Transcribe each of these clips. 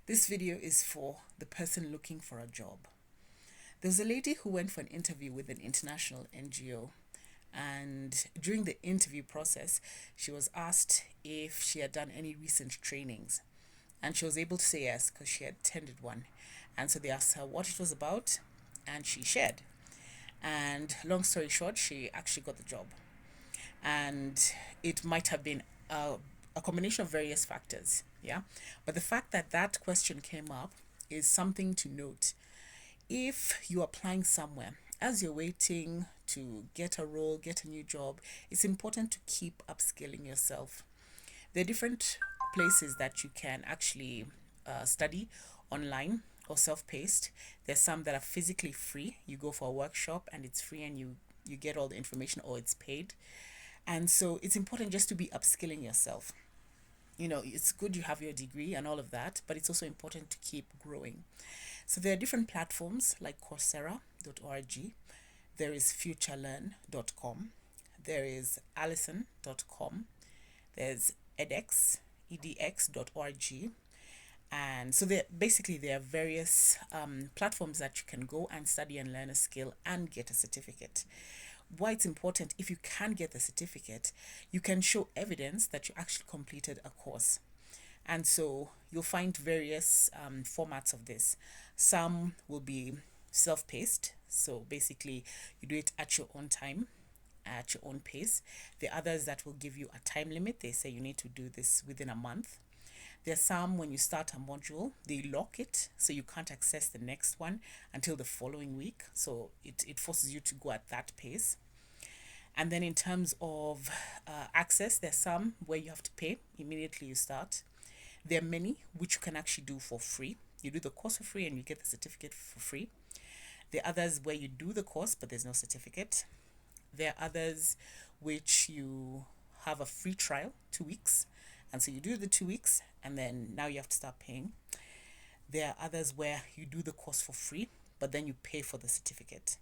This video is for the person looking for a job. There was a lady who went for an interview with an international NGO, and during the interview process, she was asked if she had done any recent trainings, and she was able to say yes because she had attended one. And so they asked her what it was about, and she shared. And long story short, she actually got the job. And it might have been a combination of various factors, yeah. But the fact that that question came up is something to note. If you're applying somewhere, as you're waiting to get a role, get a new job, it's important to keep upskilling yourself. There are different places that you can actually study online or self-paced. There's some that are physically free. You go for a workshop and it's free, and you get all the information, or it's paid. And so it's important just to be upskilling yourself. It's good you have your degree and all of that, but it's also important to keep growing. So there are different platforms like coursera.org, there is futurelearn.com, there is allison.com, there's edx.org. And so there are various platforms that you can go and study and learn a skill and get a certificate. Why it's important: if you can get the certificate, you can show evidence that you actually completed a course. And so you'll find various formats of this. Some will be self-paced, so basically you do it at your own time, at your own pace. The others that will give you a time limit, they say you need to do this within a month. There's some, when you start a module, they lock it so you can't access the next one until the following week. So it forces you to go at that pace. And then in terms of access, there's some where you have to pay immediately you start. There are many which you can actually do for free. You do the course for free and you get the certificate for free. There are others where you do the course but there's no certificate. There are others which you have a free trial, 2 weeks, and so you do the 2 weeks and then now you have to start paying. There are others where you do the course for free but then you pay for the certificate.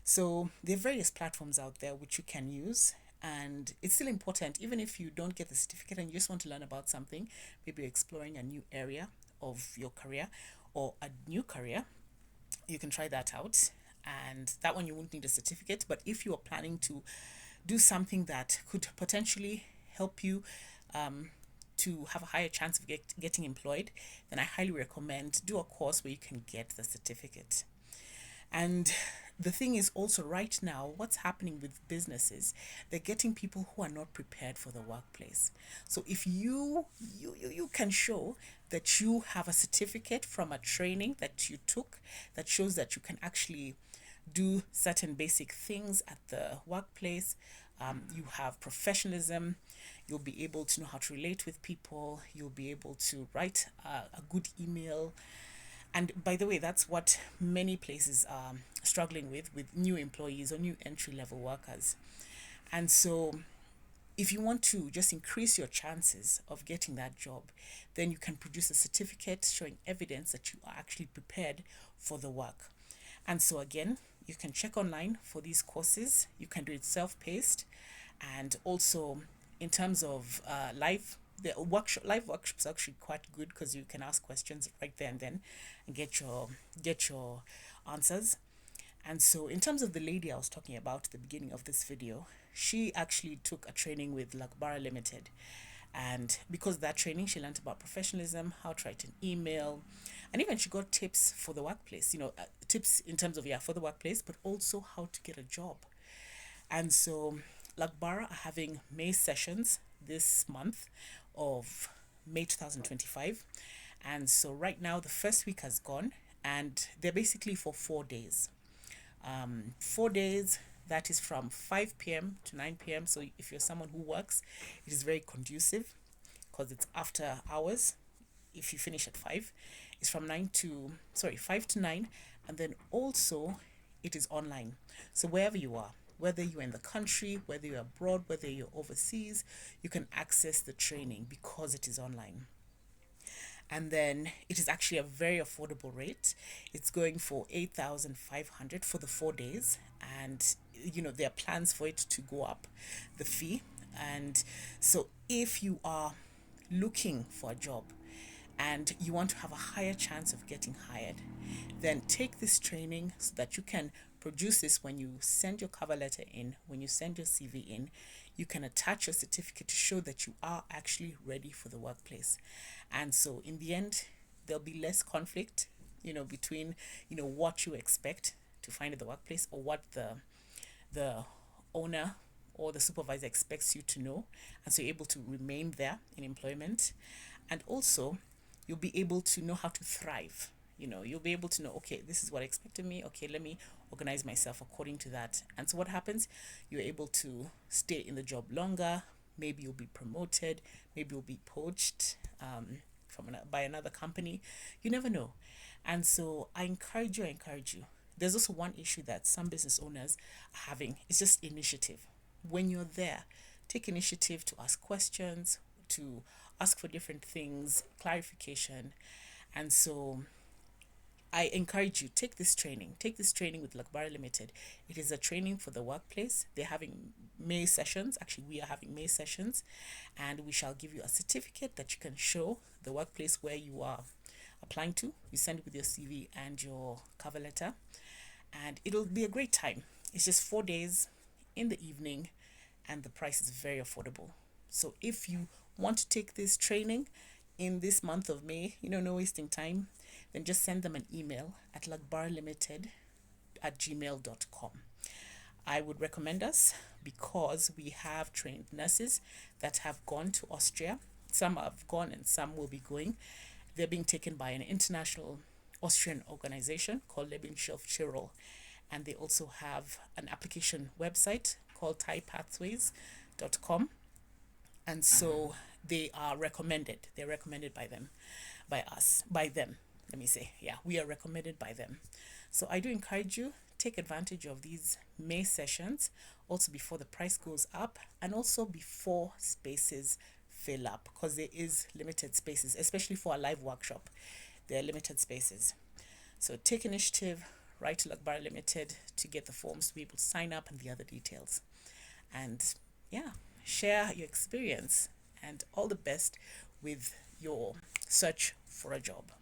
So there are various platforms out there which you can use, and it's still important. Even if you don't get the certificate and you just want to learn about something, maybe you're exploring a new area of your career or a new career, you can try that out. And that one you won't need a certificate, but if you are planning to do something that could potentially help you to have a higher chance of getting employed, then I highly recommend do a course where you can get the certificate. And the thing is also, right now, what's happening with businesses, they're getting people who are not prepared for the workplace. So if you can show that you have a certificate from a training that you took that shows that you can actually do certain basic things at the workplace, you have professionalism, you'll be able to know how to relate with people, you'll be able to write a good email. And by the way, that's what many places are struggling with new employees or new entry level workers. And so if you want to just increase your chances of getting that job, then you can produce a certificate showing evidence that you are actually prepared for the work. And so again, you can check online for these courses. You can do it self-paced, and also in terms of live workshops are actually quite good because you can ask questions right there and then and get your answers. And so in terms of the lady I was talking about at the beginning of this video, she actually took a training with Lakbara Limited. And because of that training, she learned about professionalism, how to write an email, and even she got tips for the workplace, tips in terms of, yeah, for the workplace, but also how to get a job. And so Lakbara are having May sessions this month of May 2025. And so right now, the first week has gone, and they're basically for 4 days. 4 days, that is from 5 p.m. to 9 p.m. So if you're someone who works, it is very conducive because it's after hours. If you finish at 5, it's from 5 to 9. And then also it is online. So wherever you are, whether you're in the country, whether you're abroad, whether you're overseas, you can access the training because it is online. And then it is actually a very affordable rate. It's going for 8,500 for the 4 days, and there are plans for it to go up, the fee. And so if you are looking for a job and you want to have a higher chance of getting hired, then take this training so that you can produce this when you send your cover letter in, when you send your CV in. You can attach your certificate to show that you are actually ready for the workplace. And so in the end, there'll be less conflict, between, what you expect to find at the workplace, or what the owner or the supervisor expects you to know, and so you're able to remain there in employment. And also, you'll be able to know how to thrive. You'll be able to know, okay, this is what expected me. Okay, let me organize myself according to that. And so what happens? You're able to stay in the job longer. Maybe you'll be promoted. Maybe you'll be poached by another company. You never know. And so I encourage you. There's also one issue that some business owners are having. It's just initiative. When you're there, take initiative to ask questions, to ask for different things, clarification. And so I encourage you, take this training. Take this training with Lakbara Limited. It is a training for the workplace. They're having May sessions. Actually, we are having May sessions, and we shall give you a certificate that you can show the workplace where you are applying to. You send it with your CV and your cover letter, and it'll be a great time. It's just 4 days in the evening, and the price is very affordable. So if you want to take this training in this month of May, no wasting time, then just send them an email at lagbarlimited@gmail.com. I would recommend us because we have trained nurses that have gone to Austria. Some have gone and some will be going. They're being taken by an international Austrian organization called Lebenshilfe Tirol. And they also have an application website called thaipathways.com. And so they are recommended. They're recommended by them, by us, by them. Let me say, yeah, we are recommended by them. So I do encourage you, take advantage of these May sessions, also before the price goes up, and also before spaces fill up, because there is limited spaces, especially for a live workshop. There are limited spaces. So take initiative, write to Lakbar Limited to get the forms to be able to sign up and the other details. And yeah, share your experience, and all the best with your search for a job.